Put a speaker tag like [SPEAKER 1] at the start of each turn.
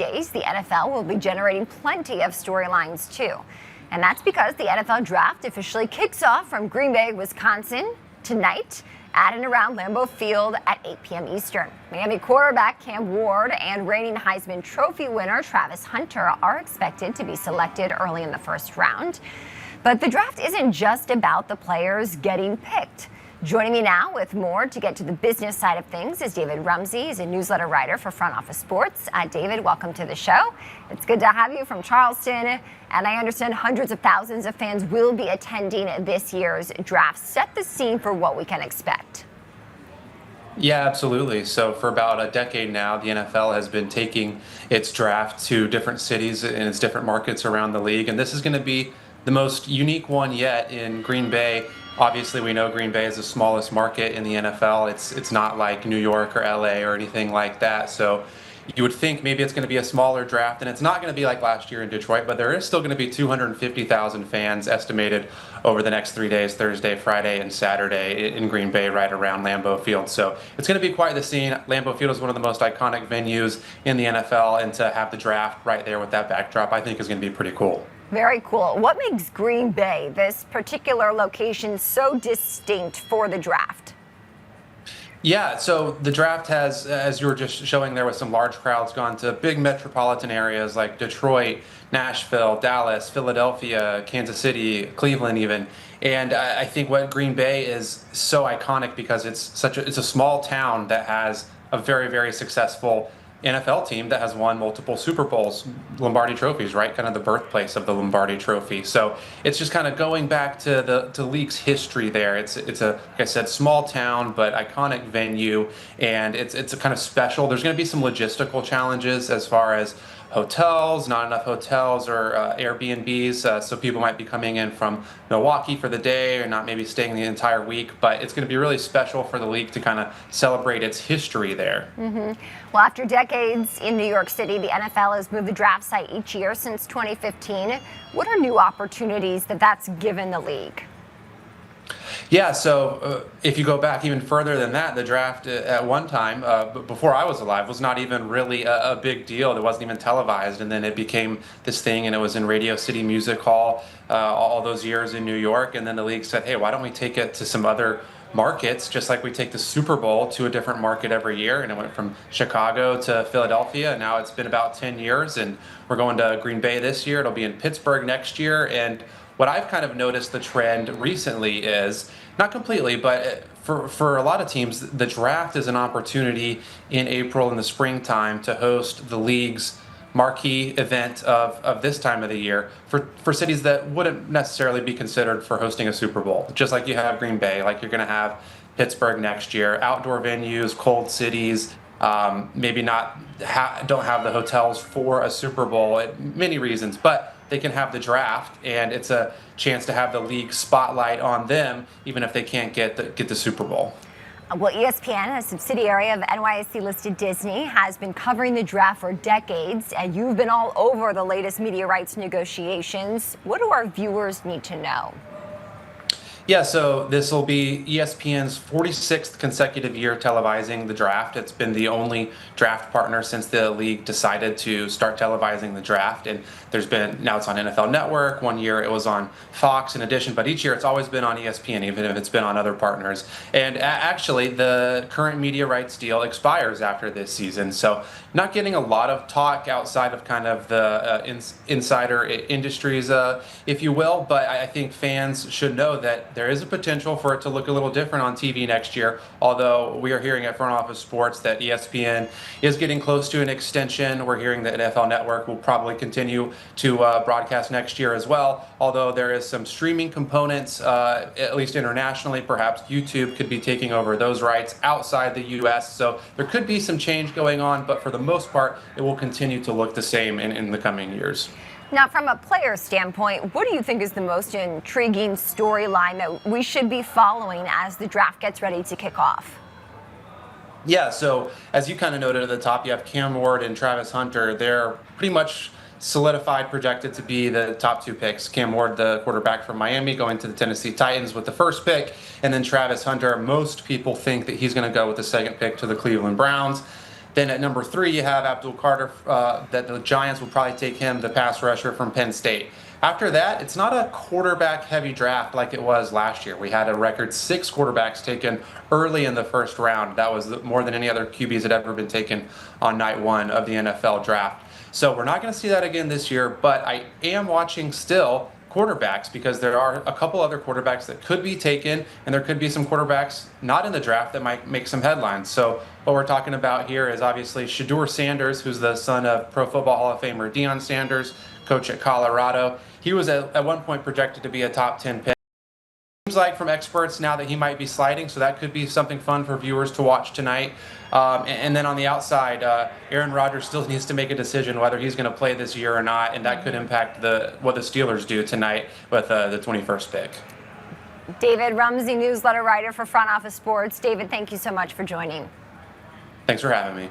[SPEAKER 1] days, the NFL will be generating plenty of storylines too. And that's because the NFL draft officially kicks off from Green Bay, Wisconsin tonight at and around Lambeau Field at 8 p.m. Eastern. Miami quarterback Cam Ward and reigning Heisman Trophy winner Travis Hunter are expected to be selected early in the first round. But the draft isn't just about the players getting picked. Joining me now with more to get to the business side of things is David Rumsey. He's a newsletter writer for Front Office Sports. David, welcome to the show. It's good to have you from Charleston. And I understand hundreds of thousands of fans will be attending this year's draft. Set the scene for what we can expect.
[SPEAKER 2] Yeah, absolutely. So for about a decade now, the NFL has been taking its draft to different cities and its different markets around the league. And this is going to be the most unique one yet in Green Bay. Obviously, we know Green Bay is the smallest market in the NFL. It's not like New York or LA or anything like that. So you would think maybe it's going to be a smaller draft, and it's not going to be like last year in Detroit, but there is still going to be 250,000 fans estimated over the next 3 days, Thursday, Friday, and Saturday in Green Bay right around Lambeau Field. So it's going to be quite the scene. Lambeau Field is one of the most iconic venues in the NFL, and to have the draft right there with that backdrop, I think is going to be pretty cool.
[SPEAKER 1] Very cool. What makes Green Bay, this particular location, so distinct for the draft?
[SPEAKER 2] Yeah, so the draft has, as you were just showing there with some large crowds, gone to big metropolitan areas like Detroit, Nashville, Dallas, Philadelphia, Kansas City, Cleveland even. And I think what Green Bay is so iconic because it's a small town that has a very, very successful NFL team that has won multiple Super Bowls, Lombardi trophies, right? Kind of the birthplace of the Lombardi trophy. So it's just kind of going back to the league's history there. It's a, like I said, small town, but iconic venue. And it's a kind of special. There's going to be some logistical challenges as far as hotels, not enough hotels or Airbnbs, so people might be coming in from Milwaukee for the day or not maybe staying the entire week, but it's going to be really special for the league to kind of celebrate its history there.
[SPEAKER 1] Mm-hmm. Well, after decades in New York City, the NFL has moved the draft site each year since 2015. What are new opportunities that's given the league?
[SPEAKER 2] Yeah, so if you go back even further than that, the draft at one time, before I was alive, was not even really a big deal. It wasn't even televised, and then it became this thing, and it was in Radio City Music Hall all those years in New York, and then the league said, hey, why don't we take it to some other markets, just like we take the Super Bowl to a different market every year, and it went from Chicago to Philadelphia, and now it's been about 10 years, and we're going to Green Bay this year. It'll be in Pittsburgh next year, and what I've kind of noticed the trend recently is, not completely, but for a lot of teams, the draft is an opportunity in April in the springtime to host the league's marquee event of this time of the year for cities that wouldn't necessarily be considered for hosting a Super Bowl. Just like you have Green Bay, like you're going to have Pittsburgh next year, outdoor venues, cold cities, maybe don't have the hotels for a Super Bowl, many reasons, but they can have the draft, and it's a chance to have the league spotlight on them, even if they can't get the Super Bowl.
[SPEAKER 1] Well, ESPN, a subsidiary of NYSE-listed Disney, has been covering the draft for decades, and you've been all over the latest media rights negotiations. What do our viewers need to know?
[SPEAKER 2] Yeah, so this will be ESPN's 46th consecutive year televising the draft. It's been the only draft partner since the league decided to start televising the draft. And now it's on NFL Network. One year it was on Fox in addition, but each year it's always been on ESPN, even if it's been on other partners. And actually, the current media rights deal expires after this season. So not getting a lot of talk outside of kind of the insider industries, if you will. But I think fans should know that there is a potential for it to look a little different on TV next year, although we are hearing at Front Office Sports that ESPN is getting close to an extension. We're hearing that NFL Network will probably continue to broadcast next year as well, although there is some streaming components, at least internationally. Perhaps YouTube could be taking over those rights outside the U.S., so there could be some change going on, but for the most part, it will continue to look the same in the coming years.
[SPEAKER 1] Now, from a player standpoint, what do you think is the most intriguing storyline that we should be following as the draft gets ready to kick off?
[SPEAKER 2] Yeah, so as you kind of noted at the top, you have Cam Ward and Travis Hunter. They're pretty much solidified, projected to be the top two picks. Cam Ward, the quarterback from Miami, going to the Tennessee Titans with the first pick. And then Travis Hunter, most people think that he's going to go with the second pick to the Cleveland Browns. Then at number 3, you have Abdul Carter, that the Giants will probably take him, the pass rusher from Penn State. After that, it's not a quarterback-heavy draft like it was last year. We had a record 6 quarterbacks taken early in the first round. That was more than any other QBs had ever been taken on night 1 of the NFL draft. So we're not going to see that again this year, but I am watching still quarterbacks because there are a couple other quarterbacks that could be taken, and there could be some quarterbacks not in the draft that might make some headlines. So what we're talking about here is obviously Shedeur Sanders, who's the son of Pro Football Hall of Famer Deion Sanders, coach at Colorado. He was at one point projected to be a top 10 pick. Seems like from experts now that he might be sliding, so that could be something fun for viewers to watch tonight. And then on the outside, Aaron Rodgers still needs to make a decision whether he's going to play this year or not, and that could impact what the Steelers do tonight with the 21st pick.
[SPEAKER 1] David Rumsey, newsletter writer for Front Office Sports. David, thank you so much for joining.
[SPEAKER 2] Thanks for having me.